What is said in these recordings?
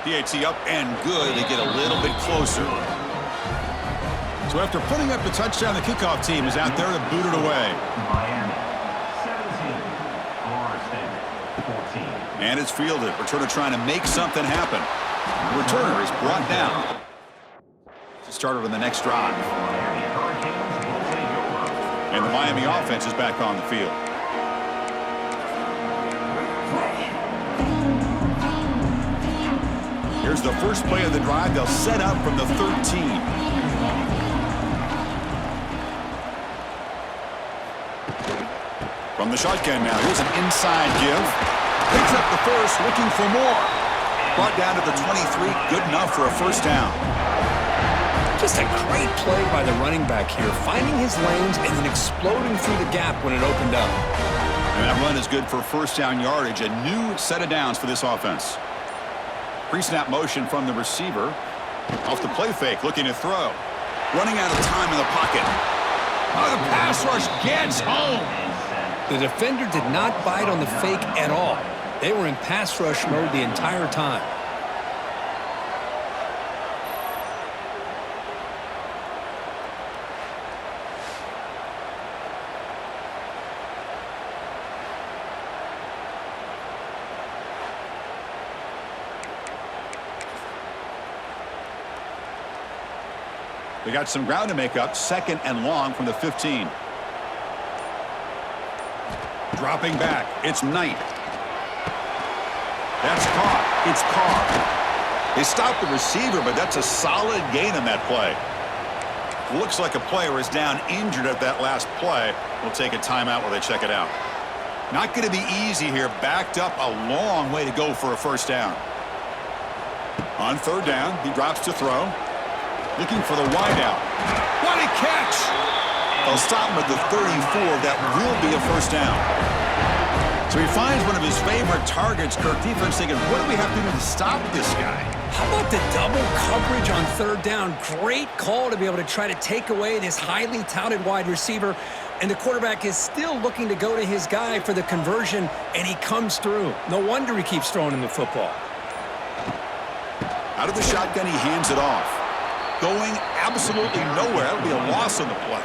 PAT up and good. They get a little bit closer. So after putting up the touchdown, the kickoff team is out there to boot it away. Miami, 17, Florida State, 14. And it's fielded. Returner trying to make something happen. The returner is brought down. To start on the next drive. Miami Hurricanes will take over. And the Miami offense is back on the field. Here's the first play of the drive. They'll set up from the 13. From the shotgun now. Here's an inside give. Picks up the first, looking for more. Brought down to the 23. Good enough for a first down. Just a great play by the running back here, finding his lanes and then exploding through the gap when it opened up. And that run is good for first down yardage. A new set of downs for this offense. Pre-snap motion from the receiver. Off the play fake, looking to throw. Running out of time in the pocket. Oh, the pass rush gets home. The defender did not bite on the fake at all. They were in pass rush mode the entire time. They got some ground to make up. Second and long from the 15. Dropping back. It's Knight. That's caught. It's Carr. They stopped the receiver, but that's a solid gain on that play. Looks like a player is down injured at that last play. We'll take a timeout while they check it out. Not going to be easy here. Backed up a long way to go for a first down. On third down, he drops to throw. Looking for the wideout. What a catch! They'll stop him at the 34. That will be a first down. So he finds one of his favorite targets. Kirk, defense thinking, what do we have to do to stop this guy? How about the double coverage on third down? Great call to be able to try to take away this highly touted wide receiver. And the quarterback is still looking to go to his guy for the conversion, and he comes through. No wonder he keeps throwing him the football. Out of the shotgun, he hands it off. Going absolutely nowhere. That'll be a loss on the play.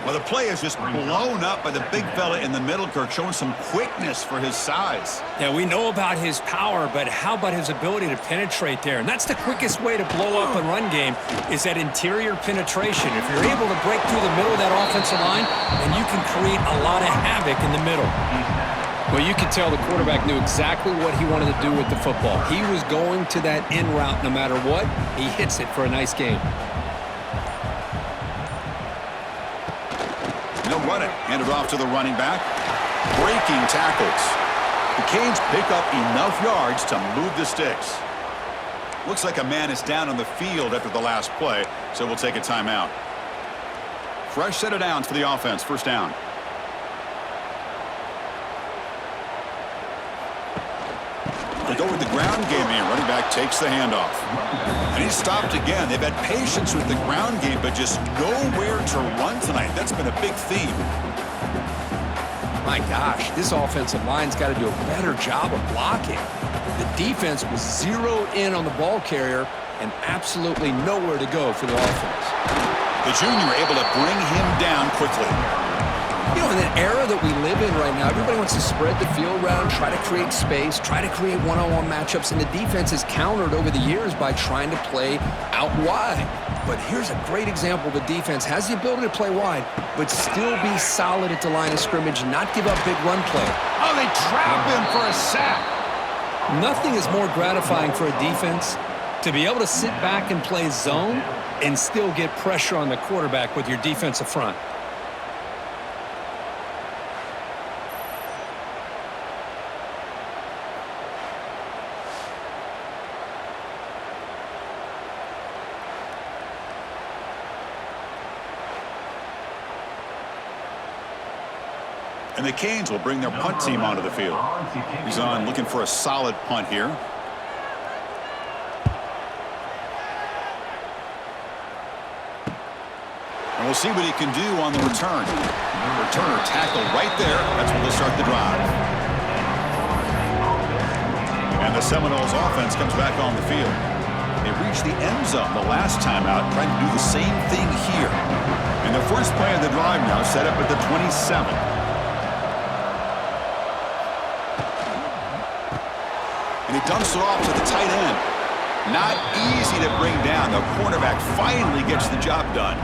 Well, the play is just blown up by the big fella in the middle, Kirk, showing some quickness for his size. Yeah, we know about his power, but how about his ability to penetrate there? And that's the quickest way to blow up a run game is that interior penetration. If you're able to break through the middle of that offensive line, then you can create a lot of havoc in the middle. Well, you could tell the quarterback knew exactly what he wanted to do with the football. He was going to that in route no matter what. He hits it for a nice gain. They'll run it. Hand it off to the running back. Breaking tackles. The Canes pick up enough yards to move the sticks. Looks like a man is down on the field after the last play, so we'll take a timeout. Fresh set of downs for the offense. First down. They go with the ground game here. Running back takes the handoff. And he's stopped again. They've had patience with the ground game, but just nowhere to run tonight. That's been a big theme. My gosh, this offensive line's got to do a better job of blocking. The defense was zeroed in on the ball carrier and absolutely nowhere to go for the offense. The junior able to bring him down quickly. You know, in the era that we live in right now, everybody wants to spread the field around, try to create space, try to create one-on-one matchups, and the defense is countered over the years by trying to play out wide. But here's a great example. The defense has the ability to play wide, but still be solid at the line of scrimmage and not give up big run play. Oh, they trap him for a sack. Nothing is more gratifying for a defense to be able to sit back and play zone and still get pressure on the quarterback with your defensive front. And the Canes will bring their punt team onto the field. He's on looking for a solid punt here. And we'll see what he can do on the return. Returner tackle right there. That's where they'll start the drive. And the Seminoles offense comes back on the field. They reached the end zone the last time out, trying to do the same thing here. And the first play of the drive now set up at the 27. And he dumps it off to the tight end. Not easy to bring down. The cornerback finally gets the job done.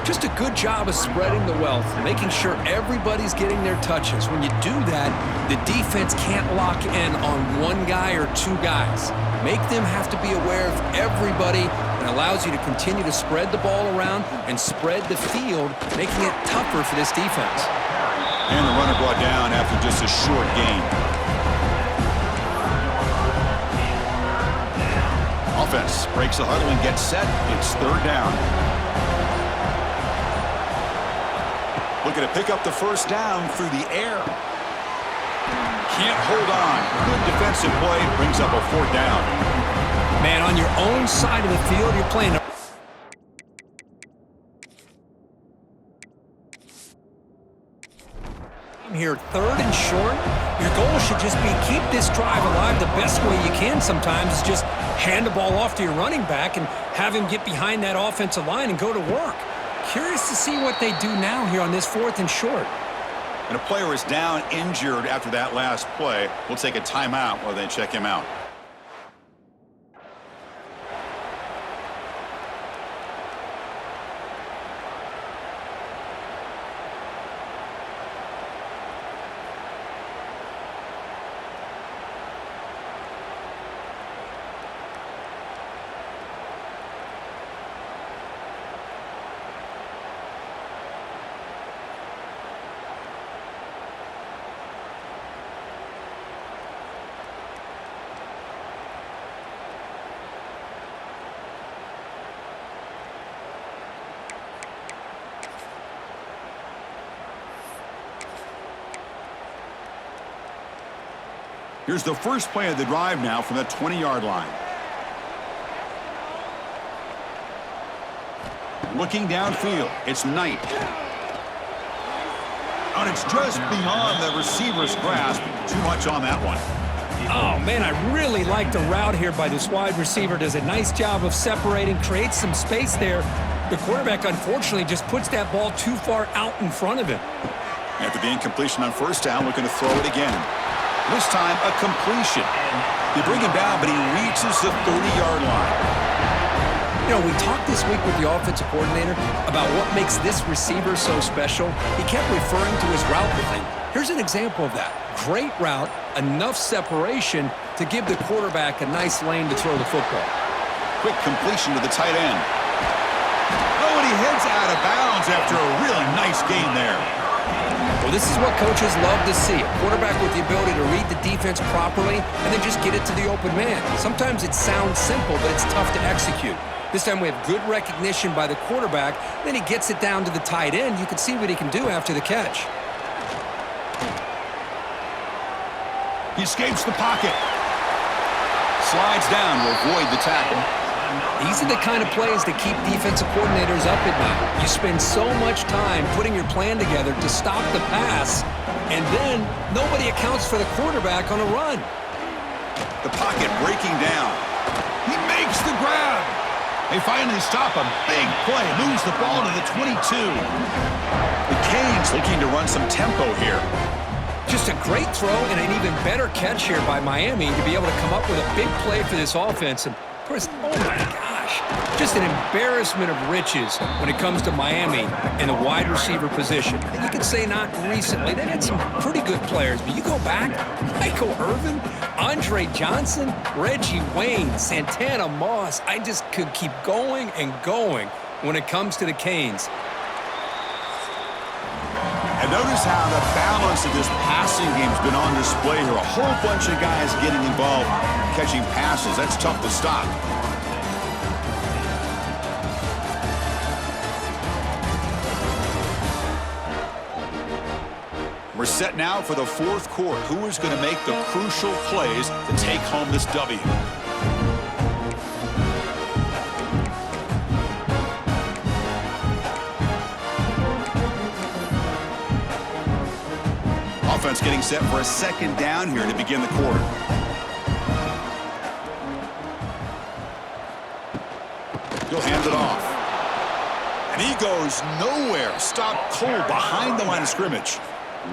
Just a good job of spreading the wealth, making sure everybody's getting their touches. When you do that, the defense can't lock in on one guy or two guys. Make them have to be aware of everybody, and allows you to continue to spread the ball around and spread the field, making it tougher for this defense. And the runner brought down after just a short gain. Offense breaks the huddle and gets set. It's third down. Looking to pick up the first down through the air. Can't hold on. Good defensive play brings up a fourth down. Man, on your own side of the field, you're playing here, third and short. Your goal should just be keep this drive alive. The best way you can sometimes is just hand the ball off to your running back and have him get behind that offensive line and go to work. Curious to see what they do now here on this fourth and short. And a player is down injured after that last play. We'll take a timeout while they check him out. Here's the first play of the drive now from the 20-yard line. Looking downfield, it's Knight. And it's just beyond the receiver's grasp. Too much on that one. Oh, man, I really like the route here by this wide receiver. Does a nice job of separating, creates some space there. The quarterback, unfortunately, just puts that ball too far out in front of him. After the incompletion on first down, looking to throw it again. This time, a completion. They bring him down, but he reaches the 30-yard line. You know, we talked this week with the offensive coordinator about what makes this receiver so special. He kept referring to his route running. Here's an example of that. Great route, enough separation to give the quarterback a nice lane to throw the football. Quick completion to the tight end. Oh, and he heads out of bounds after a really nice gain there. Well, this is what coaches love to see. A quarterback with the ability to read the defense properly and then just get it to the open man. Sometimes it sounds simple, but it's tough to execute. This time we have good recognition by the quarterback. Then he gets it down to the tight end. You can see what he can do after the catch. He escapes the pocket. Slides down to avoid the tackle. These are the kind of plays that keep defensive coordinators up at night. You spend so much time putting your plan together to stop the pass, and then nobody accounts for the quarterback on a run. The pocket breaking down. He makes the grab. They finally stop a big play. Moves the ball to the 22. The Canes looking to run some tempo here. Just a great throw and an even better catch here by Miami to be able to come up with a big play for this offense. And of course, oh my gosh, just an embarrassment of riches when it comes to Miami in the wide receiver position. And you could say not recently. They had some pretty good players, but you go back, Michael Irvin, Andre Johnson, Reggie Wayne, Santana Moss. I just could keep going and going when it comes to the Canes. And notice how the balance of this passing game has been on display here. A whole bunch of guys getting involved, catching passes. That's tough to stop. We're set now for the fourth quarter. Who is going to make the crucial plays to take home this W? Offense getting set for a second down here to begin the quarter. He'll hand it off. And he goes nowhere. Stopped cold behind the line of scrimmage.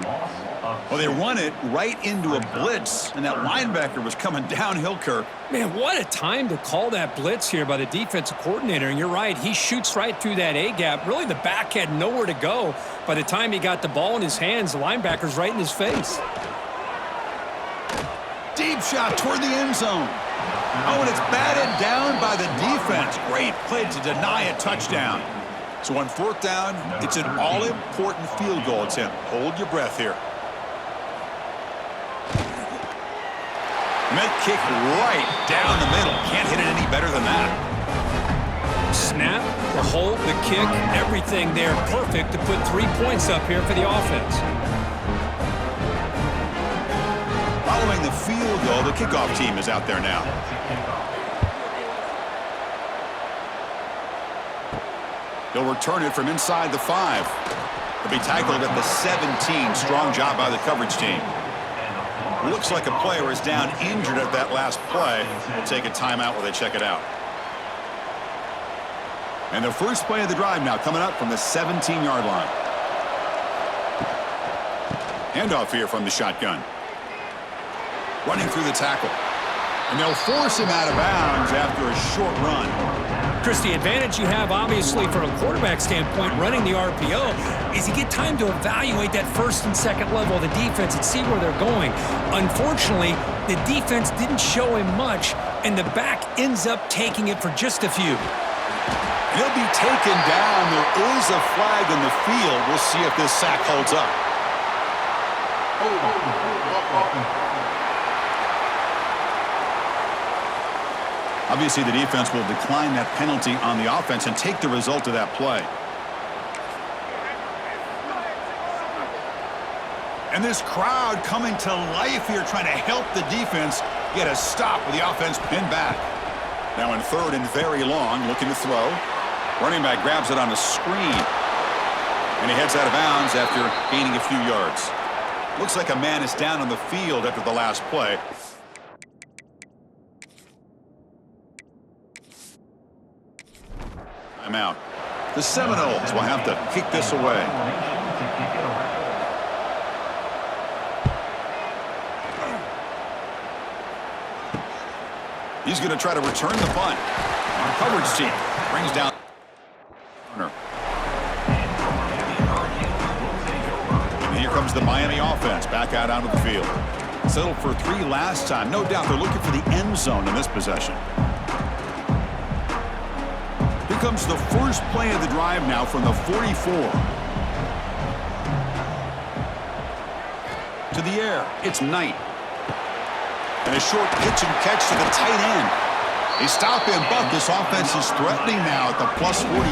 Loss of Well, they run it right into a blitz, and that linebacker was coming downhill, Kirk. Man, what a time to call that blitz here by the defensive coordinator. And you're right, he shoots right through that A-gap. Really, the back had nowhere to go. By the time he got the ball in his hands, the linebacker's right in his face. Deep shot toward the end zone. Oh, and it's batted down by the defense. Great play to deny a touchdown. So on fourth down, it's an all-important field goal attempt. Hold your breath here. Met kick right down the middle. Can't hit it any better than that. Snap, the hold, the kick, everything there perfect to put 3 points up here for the offense. Following the field goal, the kickoff team is out there now. He'll return it from inside the 5. He'll be tackled at the 17. Strong job by the coverage team. Looks like a player is down injured at that last play. We'll take a timeout while they check it out. And the first play of the drive now coming up from the 17-yard line. Handoff here from the shotgun. Running through the tackle. And they'll force him out of bounds after a short run. Chris, the advantage you have, obviously, from a quarterback standpoint, running the RPO, is you get time to evaluate that first and second level of the defense and see where they're going. Unfortunately, the defense didn't show him much, and the back ends up taking it for just a few. He'll be taken down. There is a flag in the field. We'll see if this sack holds up. Obviously, the defense will decline that penalty on the offense and take the result of that play. And this crowd coming to life here, trying to help the defense get a stop with the offense pinned back. Now in third and very long, looking to throw. Running back grabs it on a screen. And he heads out of bounds after gaining a few yards. Looks like a man is down on the field after the last play. I'm out. The Seminoles will have to kick this away. He's going to try to return the punt. And the coverage team brings down. And here comes the Miami offense back out onto the field. Settled for 3 last time. No doubt they're looking for the end zone in this possession. Here comes the first play of the drive now from the 44. To the air, it's Knight. And a short pitch and catch to the tight end. They stop him, but this offense is threatening now at the plus 43.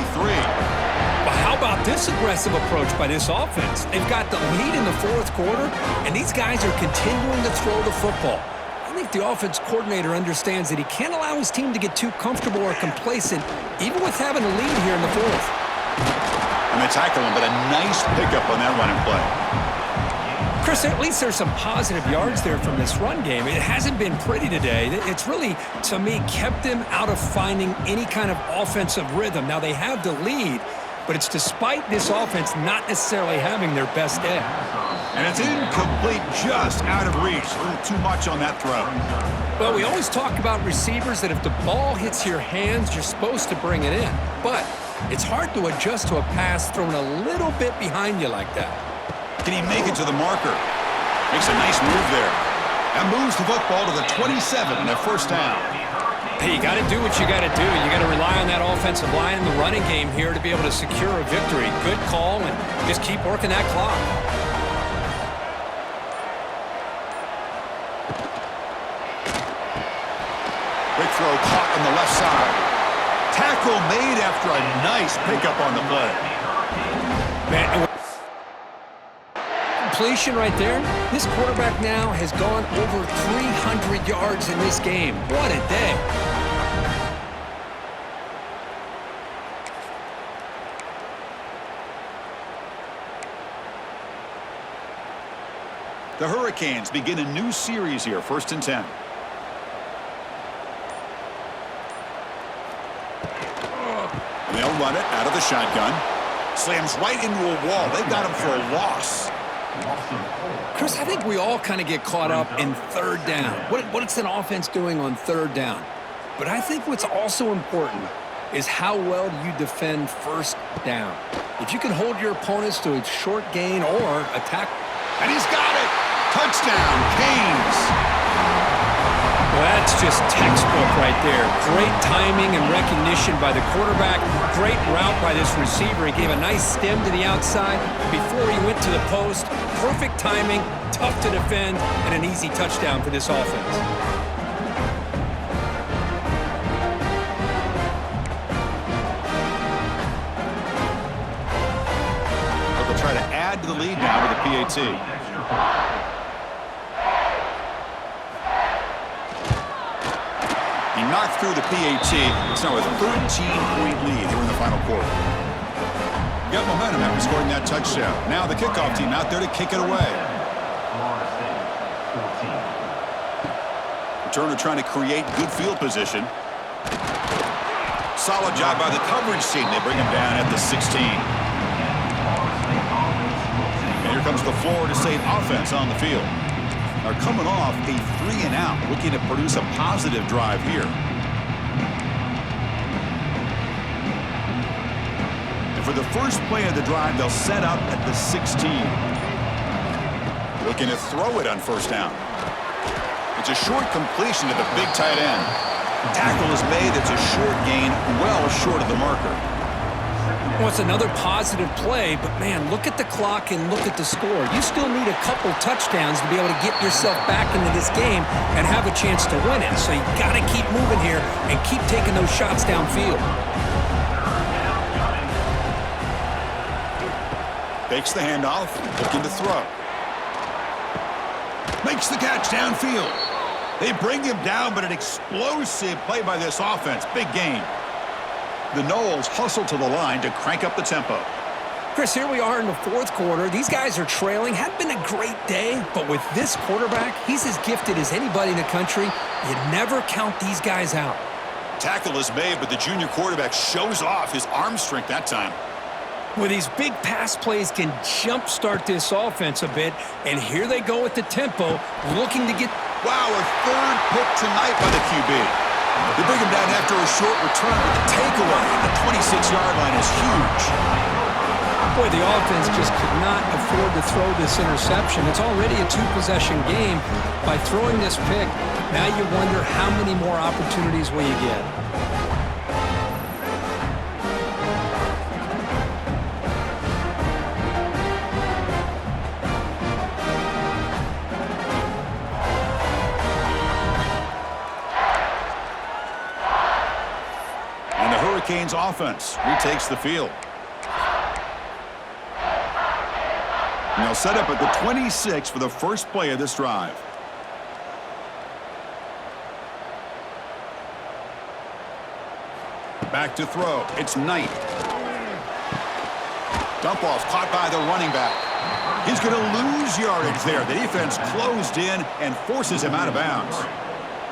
But how about this aggressive approach by this offense? They've got the lead in the fourth quarter, and these guys are continuing to throw the football. I think the offense coordinator understands that he can't allow his team to get too comfortable or complacent, even with having a lead here in the fourth. And they tackle him, but a nice pickup on that running play. Chris, at least there's some positive yards there from this run game. It hasn't been pretty today. It's really, to me, kept them out of finding any kind of offensive rhythm. Now, they have the lead, but it's despite this offense not necessarily having their best day. And it's incomplete, just out of reach. A little too much on that throw. Well, we always talk about receivers that if the ball hits your hands, you're supposed to bring it in. But it's hard to adjust to a pass thrown a little bit behind you like that. Can he make it to the marker? Makes a nice move there. That moves the football to the 27 and a first down. Hey, you got to do what you got to do. You got to rely on that offensive line in the running game here to be able to secure a victory. Good call, and just keep working that clock. Quick throw caught on the left side. Tackle made after a nice pickup on the play. Man, completion right there. This quarterback now has gone over 300 yards in this game. What a day. The Hurricanes begin a new series here, 1st and 10. They'll run it out of the shotgun. Slams right into a wall. They've got him for a loss. Chris, I think we all kind of get caught up in third down. What's an offense doing on third down? But I think what's also important is how well you defend first down. If you can hold your opponents to a short gain or attack. And he's got it. Touchdown, Canes. Well, that's just textbook right there. Great timing and recognition by the quarterback. Great route by this receiver. He gave a nice stem to the outside before he went to the post. Perfect timing, tough to defend, and an easy touchdown for this offense. They'll try to add to the lead now with a PAT. He knocked through the PAT. It's now a 13-point lead here in the final quarter. Got momentum after scoring that touchdown. Now the kickoff team out there to kick it away. Returner trying to create good field position. Solid job by the coverage team. They bring him down at the 16. And here comes the Florida State offense on the field. Are coming off a 3-and-out, looking to produce a positive drive here. And for the first play of the drive, they'll set up at the 16. Looking to throw it on first down. It's a short completion to the big tight end. Tackle is made. It's a short gain, well short of the marker. Well, it's another positive play, but man, look at the clock and look at the score. You still need a couple touchdowns to be able to get yourself back into this game and have a chance to win it. So you got to keep moving here and keep taking those shots downfield. Fakes the handoff, looking to throw. Makes the catch downfield. They bring him down, but an explosive play by this offense. Big gain. The Noles hustle to the line to crank up the tempo. Chris, here we are in the fourth quarter. These guys are trailing. Hadn't been a great day, but with this quarterback, he's as gifted as anybody in the country. You never count these guys out. Tackle is made, but the junior quarterback shows off his arm strength that time. Well, these big pass plays can jumpstart this offense a bit, and here they go with the tempo, looking to get... Wow, a third pick tonight by the QB. They bring him down after a short return, but the takeaway at the 26-yard line is huge. Boy, the offense just could not afford to throw this interception. It's already a two-possession game. By throwing this pick, now you wonder how many more opportunities will you get. Hurricanes offense retakes the field. And they'll set up at the 26 for the first play of this drive. Back to throw. It's Knight. Dump off caught by the running back. He's going to lose yardage there. The defense closed in and forces him out of bounds.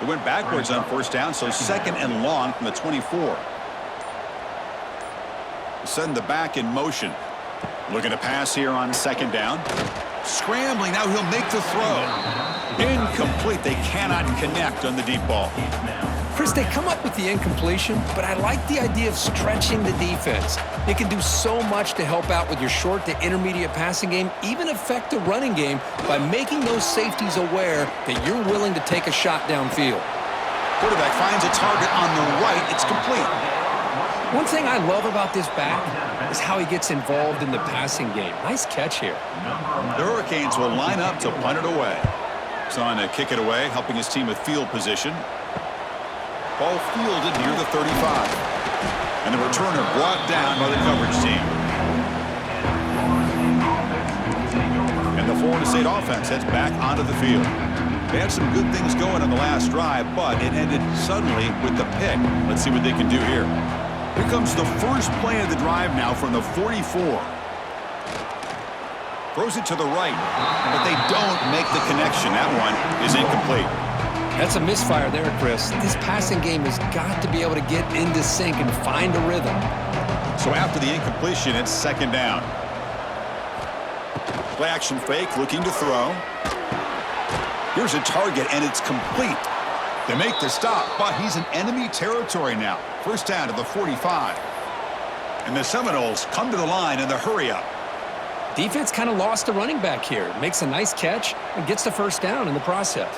He went backwards on first down, so second and long from the 24. Send the back in motion. Looking to pass here on second down. Scrambling, now he'll make the throw. Incomplete, they cannot connect on the deep ball. Chris, they come up with the incompletion, but I like the idea of stretching the defense. It can do so much to help out with your short to intermediate passing game, even affect the running game by making those safeties aware that you're willing to take a shot downfield. Quarterback finds a target on the right, it's complete. One thing I love about this back is how he gets involved in the passing game. Nice catch here. The Hurricanes will line up to punt it away. He's on to kick it away, helping his team with field position. Ball fielded near the 35. And the returner brought down by the coverage team. And the Florida State offense heads back onto the field. They had some good things going on the last drive, but it ended suddenly with the pick. Let's see what they can do here. Here comes the first play of the drive now from the 44. Throws it to the right, but they don't make the connection. That one is incomplete. That's a misfire there, Chris. This passing game has got to be able to get into sync and find a rhythm. So after the incompletion, it's second down. Play action fake, looking to throw. Here's a target, and it's complete. They make the stop, but he's in enemy territory now. First down to the 45. And the Seminoles come to the line in the hurry-up. Defense kind of lost a running back here. Makes a nice catch and gets the first down in the process.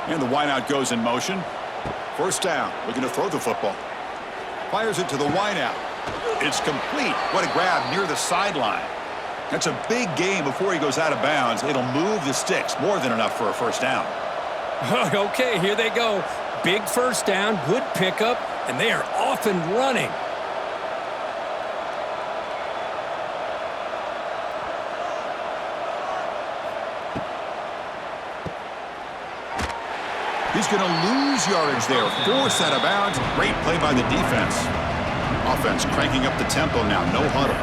And the wideout goes in motion. First down, looking to throw the football. Fires it to the wideout. It's complete. What a grab near the sideline. That's a big gain before he goes out of bounds. It'll move the sticks, more than enough for a first down. Okay, here they go. Big first down, good pickup, and they are off and running. He's going to lose yardage there. Force out of bounds. Great play by the defense. Offense cranking up the tempo now. No huddle.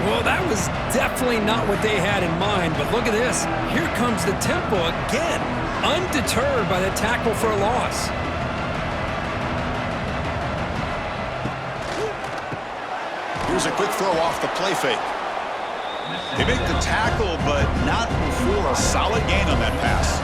Well, that was definitely not what they had in mind, but look at this. Here comes the tempo again. Undeterred by the tackle for a loss. Here's a quick throw off the play fake. They make the tackle, but not before a solid gain on that pass.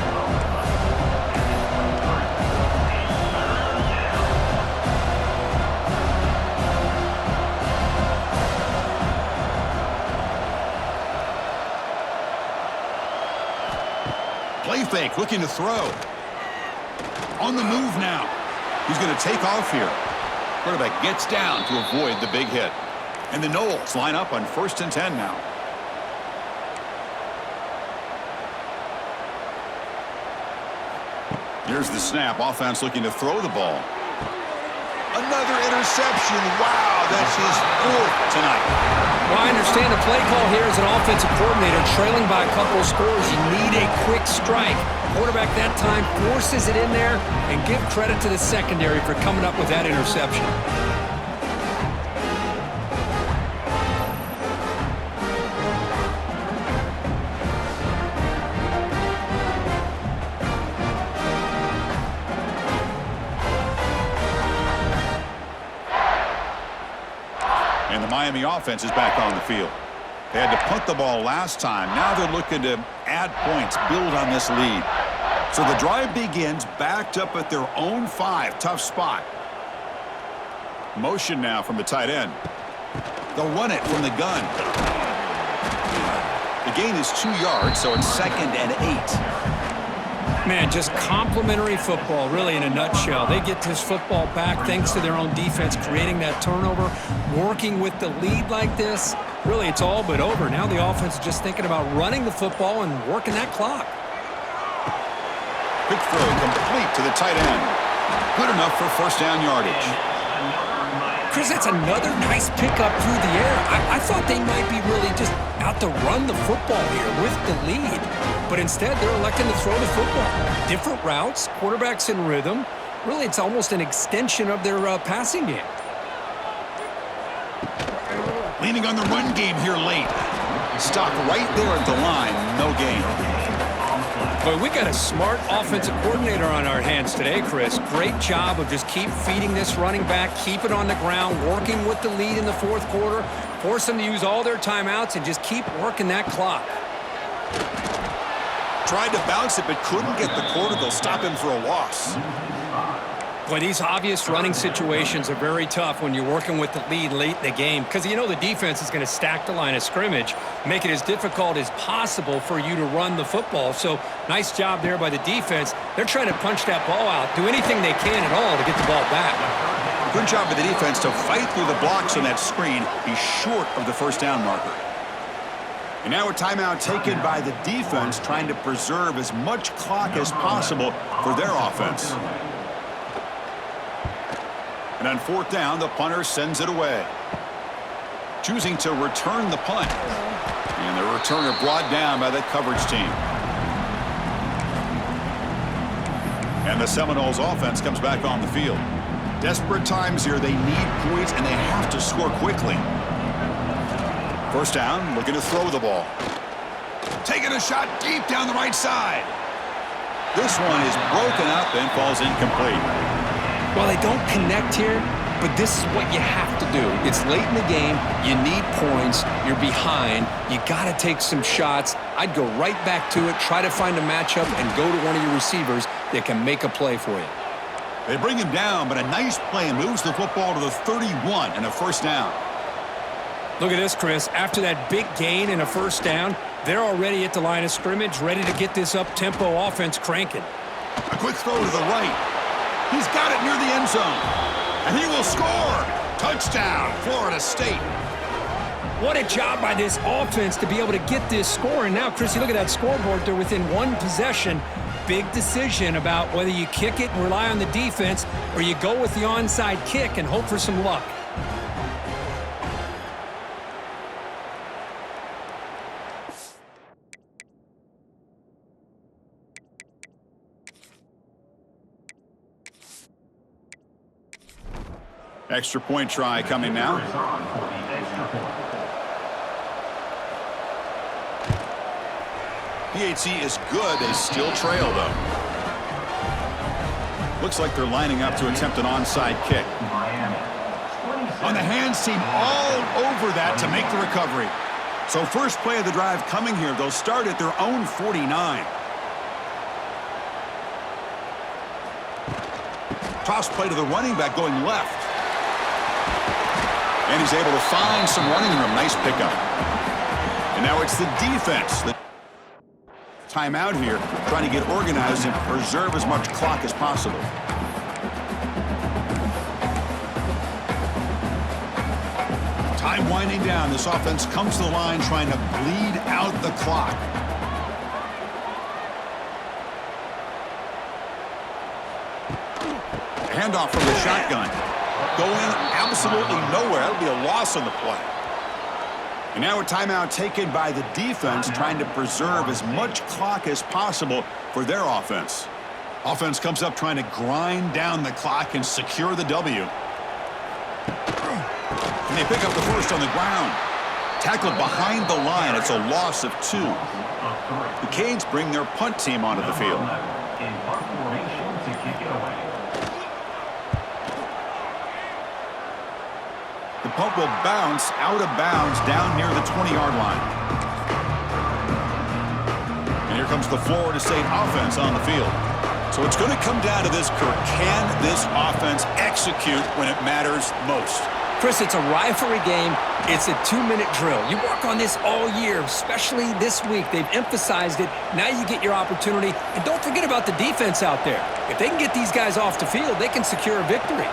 Play fake, looking to throw. On the move now. He's going to take off here. Quarterback gets down to avoid the big hit. And the Noles line up on 1st and 10 now. Here's the snap. Offense looking to throw the ball. Another interception. Wow, that's his 4th tonight. Well, I understand the play call here as an offensive coordinator, trailing by a couple of scores. You need a quick strike. Quarterback that time forces it in there, and give credit to the secondary for coming up with that interception. And the Miami offense is back on the field. They had to punt the ball last time. Now they're looking to add points, build on this lead. So the drive begins backed up at their own 5. Tough spot. Motion now from the tight end. They'll run it from the gun. The gain is 2 yards, so it's 2nd and 8. Man, just complimentary football, really, in a nutshell. They get this football back thanks to their own defense, creating that turnover, working with the lead like this. Really, it's all but over. Now the offense is just thinking about running the football and working that clock. Quick throw complete to the tight end. Good enough for first down yardage. Chris, that's another nice pickup through the air. I thought they might be really just out to run the football here with the lead. But instead, they're electing to throw the football. Different routes, quarterbacks in rhythm. Really, it's almost an extension of their passing game. Leaning on the run game here late. Stopped right there at the line. No gain. Boy, we got a smart offensive coordinator on our hands today, Chris. Great job of just keep feeding this running back, keep it on the ground, working with the lead in the 4th quarter, force them to use all their timeouts, and just keep working that clock. Tried to bounce it, but couldn't get the quarter. They'll stop him for a loss. Boy, these obvious running situations are very tough when you're working with the lead late in the game because you know the defense is going to stack the line of scrimmage, make it as difficult as possible for you to run the football. So nice job there by the defense. They're trying to punch that ball out, do anything they can at all to get the ball back. Good job by the defense to fight through the blocks on that screen. He's short of the first down marker. And now a timeout taken by the defense, trying to preserve as much clock as possible for their offense. And on 4th down, the punter sends it away. Choosing to return the punt. And the returner brought down by the coverage team. And the Seminoles offense comes back on the field. Desperate times here. They need points, and they have to score quickly. First down, looking to throw the ball. Taking a shot deep down the right side. This one is broken up and falls incomplete. While they don't connect here, but this is what you have to do. It's late in the game. You need points. You're behind. You got to take some shots. I'd go right back to it, try to find a matchup, and go to one of your receivers that can make a play for you. They bring him down, but a nice play moves the football to the 31 and a first down. Look at this, Chris. After that big gain and a first down, they're already at the line of scrimmage, ready to get this up-tempo offense cranking. A quick throw to the right. He's got it near the end zone. And he will score. Touchdown, Florida State. What a job by this offense to be able to get this score. And now, Chris, you look at that scoreboard. They're within one possession. Big decision about whether you kick it and rely on the defense or you go with the onside kick and hope for some luck. Extra point try coming now. Is on for the extra point. PHC is good. They still trail, though. Looks like they're lining up to attempt an onside kick. Miami. On the hands team all over that to make the recovery. So first play of the drive coming here. They'll start at their own 49. Toss play to the running back going left. And he's able to find some running room. Nice pickup. And now it's the defense. The timeout here, trying to get organized and preserve as much clock as possible. Time winding down. This offense comes to the line trying to bleed out the clock. Handoff from the shotgun. Going absolutely nowhere. That'll be a loss on the play. And now a timeout taken by the defense, trying to preserve as much clock as possible for their offense. Offense comes up trying to grind down the clock and secure the W. And they pick up the first on the ground. Tackled behind the line. It's a loss of 2. The Canes bring their punt team onto the field. In punt formation to kick it away. The punt will bounce out of bounds down near the 20-yard line. And here comes the Florida State offense on the field. So it's going to come down to this, Kirk. Can this offense execute when it matters most? Chris, it's a rivalry game. It's a 2-minute drill. You work on this all year, especially this week. They've emphasized it. Now you get your opportunity. And don't forget about the defense out there. If they can get these guys off the field, they can secure a victory.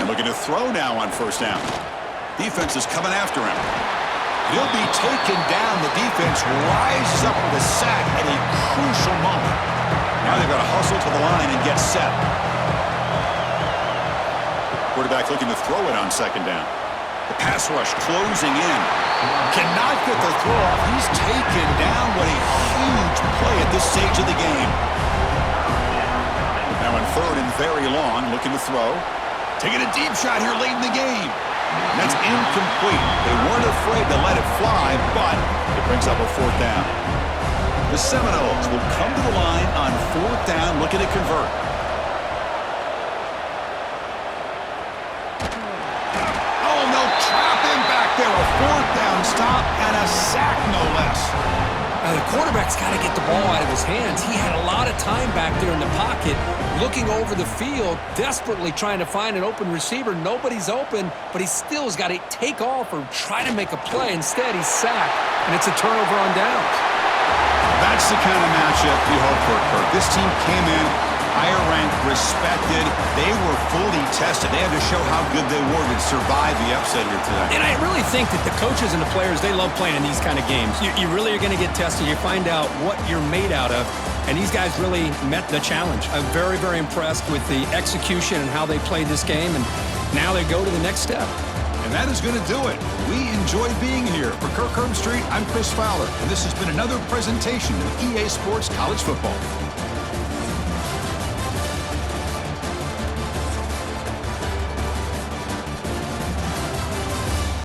Looking to throw now on first down. Defense is coming after him. He'll be taken down. The defense rises up with a sack at a crucial moment. Now they've got to hustle to the line and get set. Quarterback looking to throw it on second down. The pass rush closing in. Cannot get the throw off. He's taken down. What a huge play at this stage of the game. Now in third and very long, looking to throw. Taking a deep shot here late in the game. And that's incomplete. They weren't afraid to let it fly, but it brings up a fourth down. The Seminoles will come to the line on fourth down, looking to convert. Oh, no, trap him back there. A fourth down stop and a sack, no less. Now, the quarterback's got to get the ball out of his hands. He had a lot of time back there in the pocket, looking over the field, desperately trying to find an open receiver. Nobody's open, but he still has got to take off or try to make a play. Instead, he's sacked, and it's a turnover on downs. That's the kind of matchup you hope for, Kirk. This team came in higher ranked, respected. They were fully tested. They had to show how good they were to survive the upset here today. And I really think that the coaches and the players, they love playing in these kind of games. You really are going to get tested. You find out what you're made out of. And these guys really met the challenge. I'm very, very impressed with the execution and how they played this game. And now they go to the next step. And that is going to do it. We enjoy being here. For Kirk Herbstreit, I'm Chris Fowler. And this has been another presentation of EA Sports College Football.